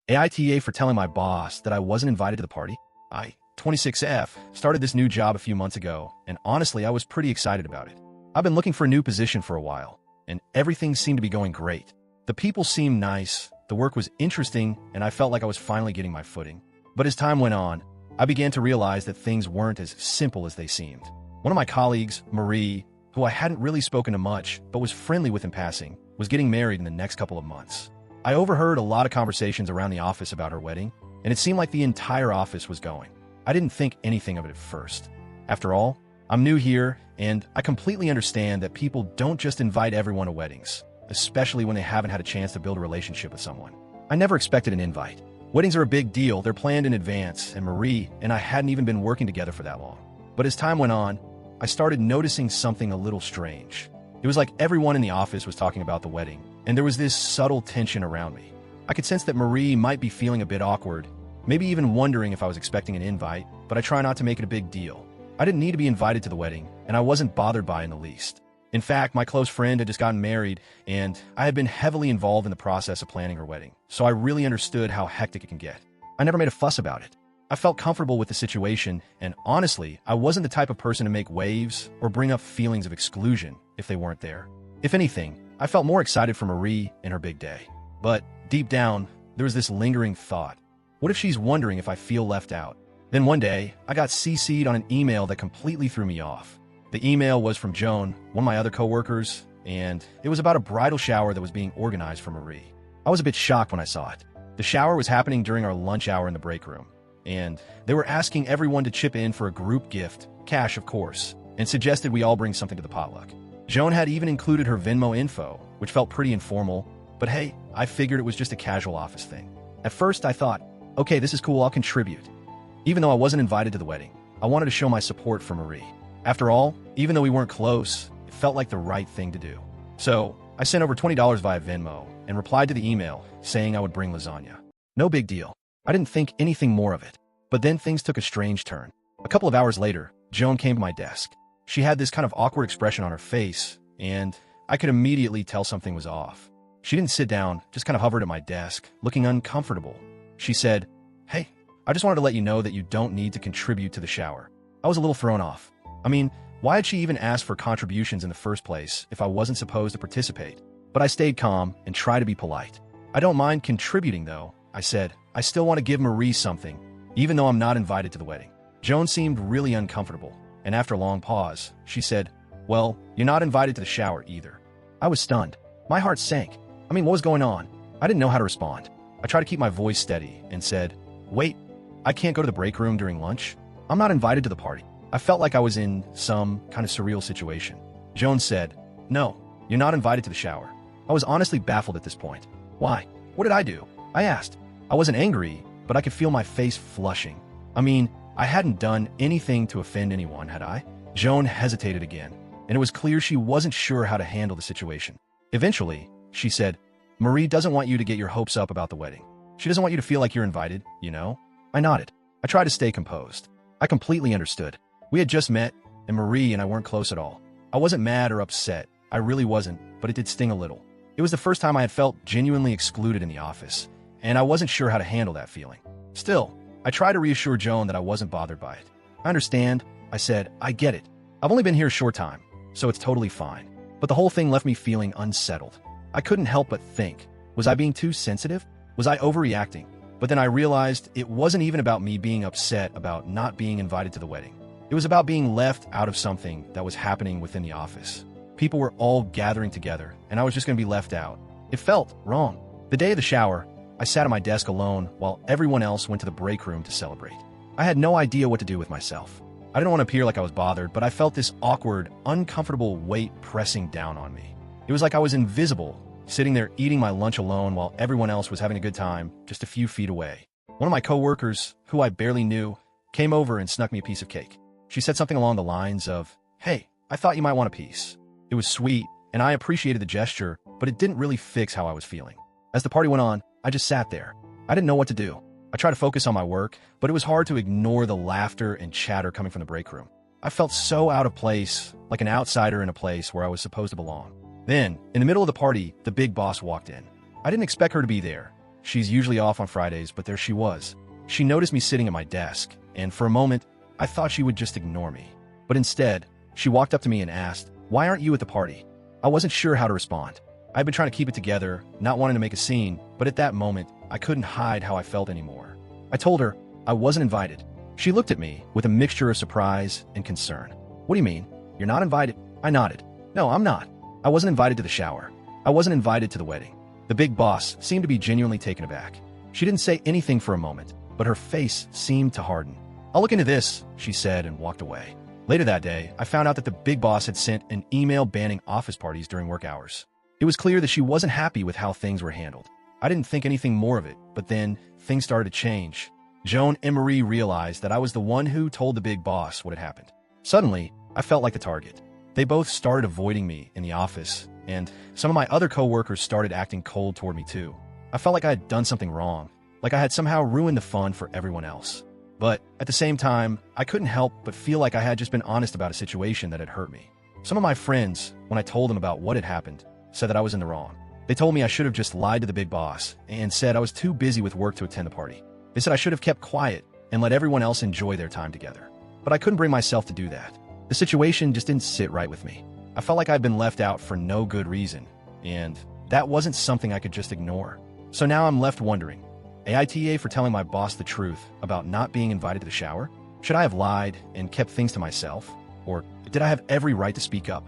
AITA for telling my boss that I wasn't invited to the party. I, 26F, started this new job a few months ago, and honestly, I was pretty excited about it. I've been looking for a new position for a while, and everything seemed to be going great. The people seemed nice, the work was interesting, and I felt like I was finally getting my footing. But as time went on, I began to realize that things weren't as simple as they seemed. One of my colleagues, Marie, who I hadn't really spoken to much, but was friendly with in passing, was getting married in the next couple of months. I overheard a lot of conversations around the office about her wedding, and it seemed like the entire office was going. I didn't think anything of it at first. After all, I'm new here, and I completely understand that people don't just invite everyone to weddings, especially when they haven't had a chance to build a relationship with someone. I never expected an invite. Weddings are a big deal, they're planned in advance, and Marie and I hadn't even been working together for that long. But as time went on, I started noticing something a little strange. It was like everyone in the office was talking about the wedding, and there was this subtle tension around me. I could sense that Marie might be feeling a bit awkward, maybe even wondering if I was expecting an invite, but I try not to make it a big deal. I didn't need to be invited to the wedding, and I wasn't bothered by it in the least. In fact, my close friend had just gotten married, and I had been heavily involved in the process of planning her wedding, so I really understood how hectic it can get. I never made a fuss about it. I felt comfortable with the situation, and honestly, I wasn't the type of person to make waves or bring up feelings of exclusion if they weren't there. If anything, I felt more excited for Marie and her big day. But deep down, there was this lingering thought. What if she's wondering if I feel left out? Then one day, I got CC'd on an email that completely threw me off. The email was from Joan, one of my other coworkers, and it was about a bridal shower that was being organized for Marie. I was a bit shocked when I saw it. The shower was happening during our lunch hour in the break room, and they were asking everyone to chip in for a group gift, cash of course, and suggested we all bring something to the potluck. Joan had even included her Venmo info, which felt pretty informal, but hey, I figured it was just a casual office thing. At first I thought, okay, this is cool, I'll contribute. Even though I wasn't invited to the wedding, I wanted to show my support for Marie. After all, even though we weren't close, it felt like the right thing to do. So I sent over $20 via Venmo and replied to the email saying I would bring lasagna. No big deal. I didn't think anything more of it. But then things took a strange turn. A couple of hours later, Joan came to my desk. She had this kind of awkward expression on her face, and I could immediately tell something was off. She didn't sit down, just kind of hovered at my desk, looking uncomfortable. She said, "Hey, I just wanted to let you know that you don't need to contribute to the shower." I was a little thrown off. I mean, why had she even asked for contributions in the first place if I wasn't supposed to participate? But I stayed calm and tried to be polite. "I don't mind contributing though," I said. "I still want to give Marie something, even though I'm not invited to the wedding." Joan seemed really uncomfortable, and after a long pause, she said, "Well, you're not invited to the shower either." I was stunned. My heart sank. I mean, what was going on? I didn't know how to respond. I tried to keep my voice steady and said, "Wait, I can't go to the break room during lunch? I'm not invited to the party." I felt like I was in some kind of surreal situation. Joan said, "No, you're not invited to the shower." I was honestly baffled at this point. "Why? What did I do?" I asked. I wasn't angry, but I could feel my face flushing. I mean, I hadn't done anything to offend anyone, had I? Joan hesitated again, and it was clear she wasn't sure how to handle the situation. Eventually, she said, "Marie doesn't want you to get your hopes up about the wedding. She doesn't want you to feel like you're invited, you know?" I nodded. I tried to stay composed. I completely understood. We had just met, and Marie and I weren't close at all. I wasn't mad or upset. I really wasn't, but it did sting a little. It was the first time I had felt genuinely excluded in the office, and I wasn't sure how to handle that feeling. Still, I tried to reassure Joan that I wasn't bothered by it. "I understand," I said. "I get it. I've only been here a short time, so it's totally fine." But the whole thing left me feeling unsettled. I couldn't help but think, was I being too sensitive? Was I overreacting? But then I realized it wasn't even about me being upset about not being invited to the wedding. It was about being left out of something that was happening within the office. People were all gathering together, and I was just going to be left out. It felt wrong. The day of the shower, I sat at my desk alone while everyone else went to the break room to celebrate. I had no idea what to do with myself. I didn't want to appear like I was bothered, but I felt this awkward, uncomfortable weight pressing down on me. It was like I was invisible, sitting there eating my lunch alone while everyone else was having a good time just a few feet away. One of my coworkers, who I barely knew, came over and snuck me a piece of cake. She said something along the lines of, "Hey, I thought you might want a piece." It was sweet, and I appreciated the gesture, but it didn't really fix how I was feeling. As the party went on, I just sat there. I didn't know what to do. I tried to focus on my work, but it was hard to ignore the laughter and chatter coming from the break room. I felt so out of place, like an outsider in a place where I was supposed to belong. Then, in the middle of the party, the big boss walked in. I didn't expect her to be there. She's usually off on Fridays, but there she was. She noticed me sitting at my desk, and for a moment, I thought she would just ignore me. But instead, she walked up to me and asked, "Why aren't you at the party?" I wasn't sure how to respond. I'd been trying to keep it together, not wanting to make a scene, but at that moment, I couldn't hide how I felt anymore. I told her I wasn't invited. She looked at me with a mixture of surprise and concern. "What do you mean? You're not invited?" I nodded. "No, I'm not. I wasn't invited to the shower. I wasn't invited to the wedding." The big boss seemed to be genuinely taken aback. She didn't say anything for a moment, but her face seemed to harden. "I'll look into this," she said and walked away. Later that day, I found out that the big boss had sent an email banning office parties during work hours. It was clear that she wasn't happy with how things were handled. I didn't think anything more of it, but then things started to change. Joan and Marie realized that I was the one who told the big boss what had happened. Suddenly, I felt like the target. They both started avoiding me in the office, and some of my other coworkers started acting cold toward me too. I felt like I had done something wrong, like I had somehow ruined the fun for everyone else. But at the same time, I couldn't help but feel like I had just been honest about a situation that had hurt me. Some of my friends, when I told them about what had happened, said that I was in the wrong. They told me I should have just lied to the big boss and said I was too busy with work to attend the party. They said I should have kept quiet and let everyone else enjoy their time together. But I couldn't bring myself to do that. The situation just didn't sit right with me. I felt like I'd been left out for no good reason, and that wasn't something I could just ignore. So now I'm left wondering, AITA for telling my boss the truth about not being invited to the shower? Should I have lied and kept things to myself? Or did I have every right to speak up?